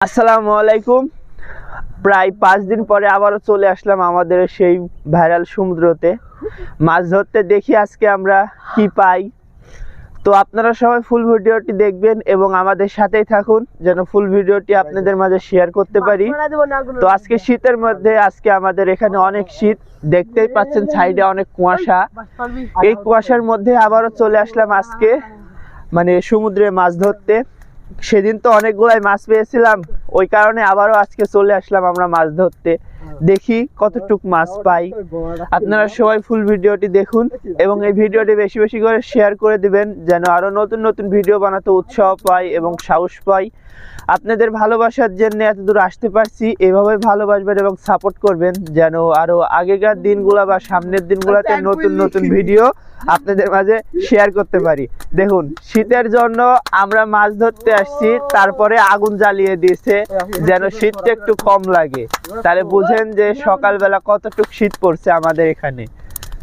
আসসালামু আলাইকুম। প্রায় 5 দিন পরে আবারও চলে আসলাম আমাদের সেই ভাইরাল সমুদ্রতে মাছ ধরতে। দেখি আজকে আমরা কি পাই। তো আপনারা সবাই ফুল ভিডিওটি দেখবেন এবং আমাদের সাথেই থাকুন যেন ফুল ভিডিওটি আপনাদের মাঝে শেয়ার করতে পারি। তো আজকে শীতের মধ্যে আজকে আমাদের এখানে অনেক শীত, দেখতেই পাচ্ছেন সাইডে অনেক কুয়াশা। এই কুয়াশার মধ্যে আবারও চলে আসলাম আজকে সমুদ্রে মাছ ধরতে। সেদিন তো অনেকগুলাই মাছ পেয়েছিলাম, ওই কারণে আবারও আজকে চলে আসলাম আমরা মাছ ধরতে। দেখি কতটুক মাছ পাই। আপনারা সবাই ফুল ভিডিওটি দেখুন এবং এই ভিডিওটি বেশি বেশি করে শেয়ার করে দিবেন যেন আরো নতুন নতুন ভিডিও বানাতে উৎসাহ পাই এবং সাহস পাই। আপনাদের ভালোবাসার জন্য এত দূর আসতে পারছি, এভাবে ভালোবাসবেন এবং সাপোর্ট করবেন যেন আরো আগেকার দিনগুলা বা সামনের দিনগুলোতে নতুন নতুন ভিডিও আপনাদের মাঝে শেয়ার করতে পারি। দেখুন শীতের জন্য আমরা মাছ ধরতে আসছি, তারপরে আগুন জ্বালিয়ে দিয়েছে যেন শীতটা একটু কম লাগে। তাহলে বুঝেন যে সকালবেলা কতটুকু শীত পড়ছে আমাদের এখানে।